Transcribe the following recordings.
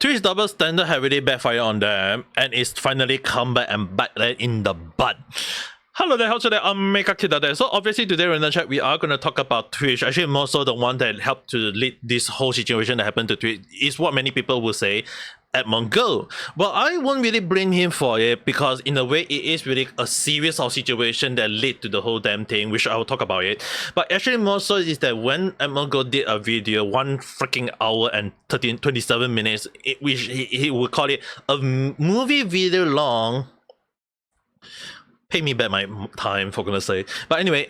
Twitch double standard have really backfired on them, and it's finally come back and bite them in the butt. Hello there, how's it? I'm Ame Gakita there. So obviously today in the chat we are going to talk about Twitch. Actually more so the one that helped to lead this whole situation that happened to Twitch is what many people will say, Asmongold. Well, I won't really blame him for it because in a way it is really a series of situations that led to the whole damn thing, which I will talk about it. But actually more so is that when Asmongold did a video 1 freaking hour and 27 minutes, which he would call it a movie video long. Pay me back my time, for goodness sake. But anyway,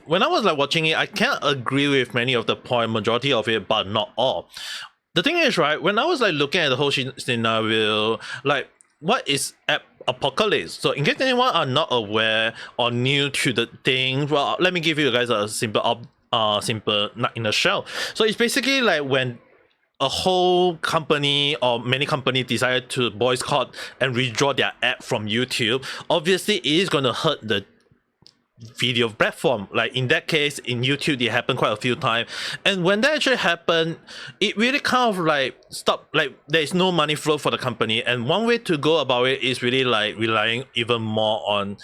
when I was like watching it, I can't agree with many of the point, majority of it, but not all. The thing is, right, when I was like looking at the whole scenario, like what is Adpocalypse? So in case anyone are not aware or new to the thing, well, let me give you guys a simple not in a shell. So it's basically like when a whole company or many companies decided to boycott and withdraw their app from YouTube, obviously it is going to hurt the video platform. Like in that case, in YouTube, it happened quite a few times. And when that actually happened, it really kind of like stopped, like there is no money flow for the company. And one way to go about it is really like relying even more on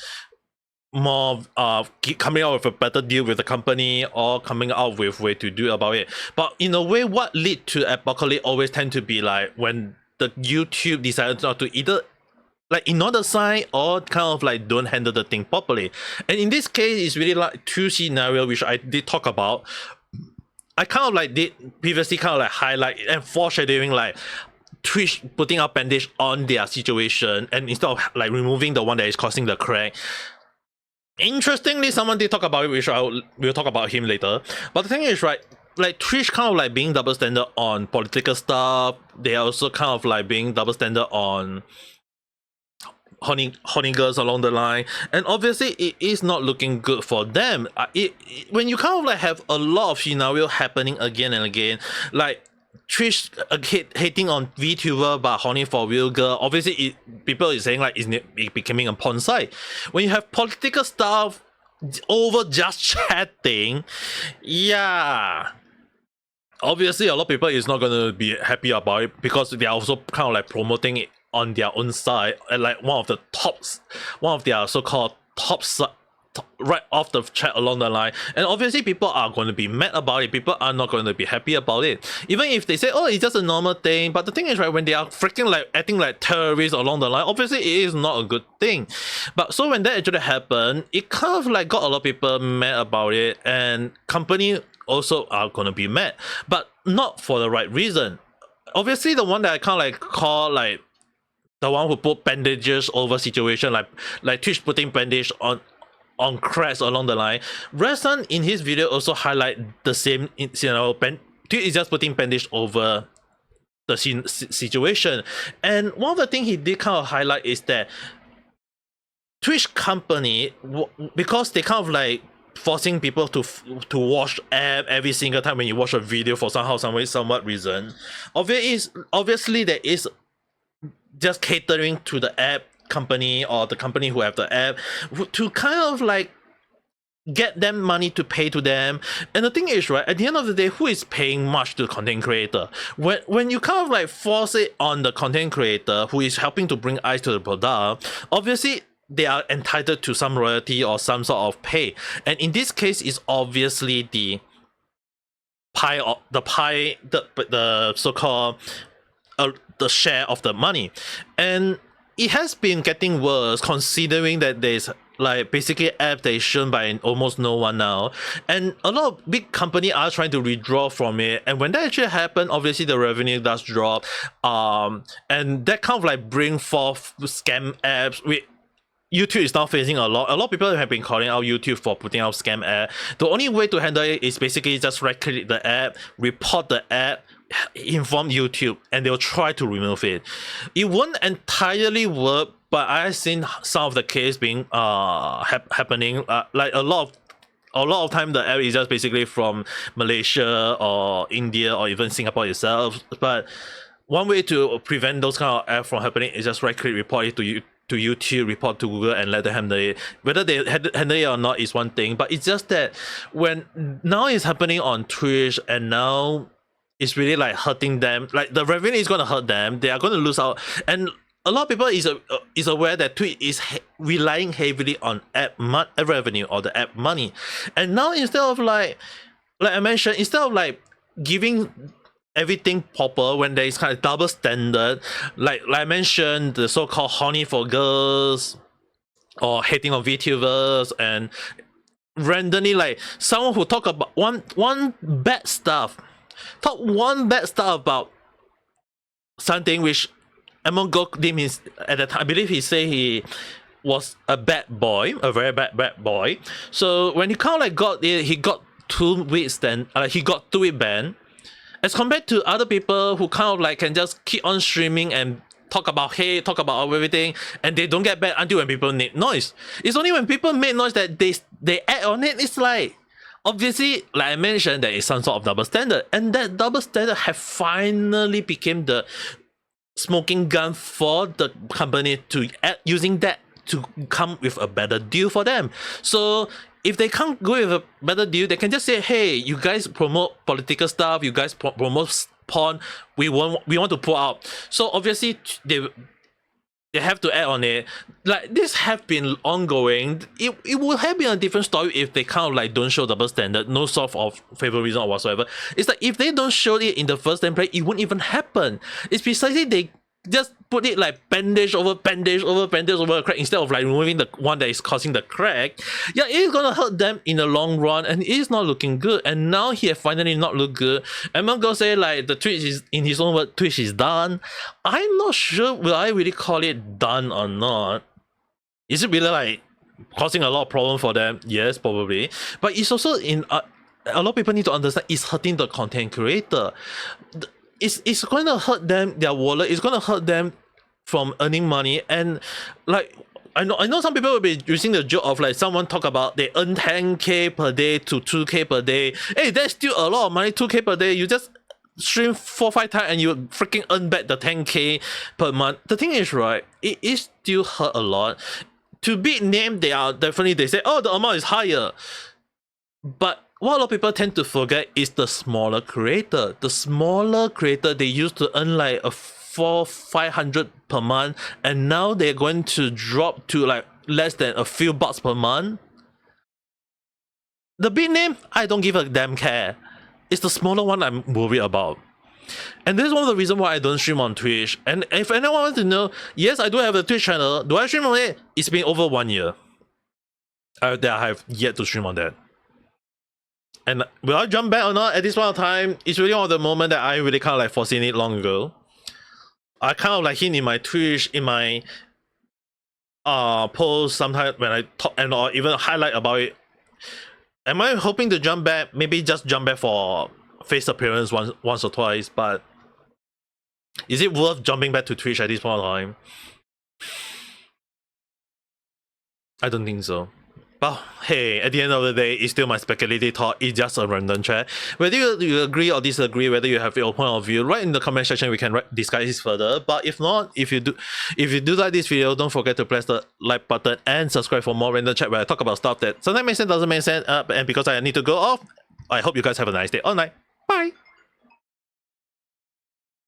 coming out with a better deal with the company or coming out with way to do about it. But in a way, what lead to Adpocalypse always tend to be like when the YouTube decides not to either like ignore the sign or kind of like don't handle the thing properly. And in this case, it's really like two scenarios which I did talk about. I kind of like did previously kind of like highlight and foreshadowing like Twitch putting up bandage on their situation and instead of like removing the one that is causing the crack. Interestingly, someone did talk about it, which we'll talk about him later. But the thing is, right, like Twitch kind of like being double standard on political stuff. They are also kind of like being double standard on horny girls along the line, and obviously it is not looking good for them. When you kind of like have a lot of scenario happening again and again, like Twitch hating on Vtuber but horny for real girl, obviously people is saying like it's becoming a porn site. When you have political stuff over just chatting, yeah, obviously a lot of people is not gonna be happy about it because they are also kind of like promoting it on their own side and like one of their so-called tops right off the chat along the line, and obviously people are going to be mad about it. People are not going to be happy about it, even if they say, oh, it's just a normal thing. But the thing is, right, when they are freaking like acting like terrorists along the line, obviously it is not a good thing. But so when that actually happened, it kind of like got a lot of people mad about it, and company also are going to be mad, but not for the right reason. Obviously the one that I kind of like call like the one who put bandages over situation, like Twitch putting bandage on cracks along the line. Reson in his video also highlight the same, you know, Twitch is just putting bandage over the situation. And one of the things he did kind of highlight is that Twitch company, because they kind of like forcing people to watch app every single time when you watch a video for somewhat reason. Obviously there is just catering to the app company or the company who have the app to kind of like get them money to pay to them. And the thing is, right, at the end of the day, who is paying much to the content creator? When you kind of like force it on the content creator who is helping to bring eyes to the product, obviously they are entitled to some royalty or some sort of pay. And in this case, it's obviously the so-called the share of the money. And it has been getting worse considering that there's like basically app that is shown by almost no one now, and a lot of big companies are trying to withdraw from it. And when that actually happened, obviously the revenue does drop, and that kind of like bring forth scam apps. YouTube is now facing a lot of people have been calling out YouTube for putting out scam app. The only way to handle it is basically just right click the app, report the app, inform YouTube, and they'll try to remove it. It won't entirely work, but I've seen some of the case being happening. Like a lot of time the app is just basically from Malaysia or India or even Singapore itself. But one way to prevent those kind of apps from happening is just right click, report it to YouTube, report to Google, and let them handle it. Whether they handle it or not is one thing, but it's just that when now it's happening on Twitch, and now is really like hurting them. Like the revenue is gonna hurt them. They are gonna lose out, and a lot of people is aware that Twitch is relying heavily on ad revenue or the ad money, and now instead of like I mentioned, instead of like giving everything proper when there is kind of double standard, like I mentioned, the so-called horny for girls or hating on VTubers, and randomly like someone who talk about one bad stuff, talk one bad stuff about something which Asmongold deemed his at the time. I believe he said he was a bad boy, a very bad boy. So when he kind of like got it, he got 2 weeks then, he got 2 week ban, as compared to other people who kind of like can just keep on streaming and talk about hate, talk about everything, and they don't get banned until when people make noise. It's only when people make noise that they add on it. It's like, obviously, like I mentioned, there is some sort of double standard, and that double standard have finally became the smoking gun for the company to using that to come with a better deal for them. So if they can't go with a better deal, they can just say, hey, you guys promote political stuff, you guys promote porn, we want to pull out. So obviously they have to add on it. Like this have been ongoing. It would have been a different story if they kind of like don't show double standard, no sort of favoritism or whatsoever. It's like if they don't show it in the first template, it wouldn't even happen. It's precisely they just put it like bandage over a crack instead of like removing the one that is causing the crack. Yeah, it is gonna hurt them in the long run, and it is not looking good. And now he has finally not look good. And I'm gonna say like the Twitch is, in his own word, Twitch is done. I'm not sure will I really call it done or not. Is it really like causing a lot of problem for them? Yes, probably. But it's also in a lot of people need to understand it's hurting the content creator. It's going to hurt them, their wallet. It's going to hurt them from earning money. And like I know some people will be using the joke of like someone talk about they earn 10k per day to 2k per day. Hey, that's still a lot of money. 2k per day, you just stream 4-5 times and you freaking earn back the 10k per month. The thing is, right, it is still hurt a lot. To big name, they say, oh, the amount is higher. But what a lot of people tend to forget is the smaller creator. The smaller creator, they used to earn like a 400-500 per month, and now they're going to drop to like less than a few bucks per month. The big name, I don't give a damn care. It's the smaller one I'm worried about. And this is one of the reasons why I don't stream on Twitch. And if anyone wants to know, yes, I do have a Twitch channel. Do I stream on it? It's been over 1 year that I have yet to stream on that. And will I jump back or not at this point of time? It's really one of the moments that I really kind of like foreseen it long ago. I kind of like hint in my Twitch, in my post sometimes when I talk and or even highlight about it. Am I hoping to jump back? Maybe just jump back for face appearance once or twice, but is it worth jumping back to Twitch at this point of time? I don't think so. But hey, at the end of the day, it's still my speculative thought. It's just a random chat. Whether you agree or disagree, whether you have your point of view, write in the comment section. We can discuss this further. But if not, if you do like this video, don't forget to press the like button and subscribe for more random chat where I talk about stuff that sometimes makes sense, doesn't make sense. And because I need to go off, I hope you guys have a nice day or night. Bye.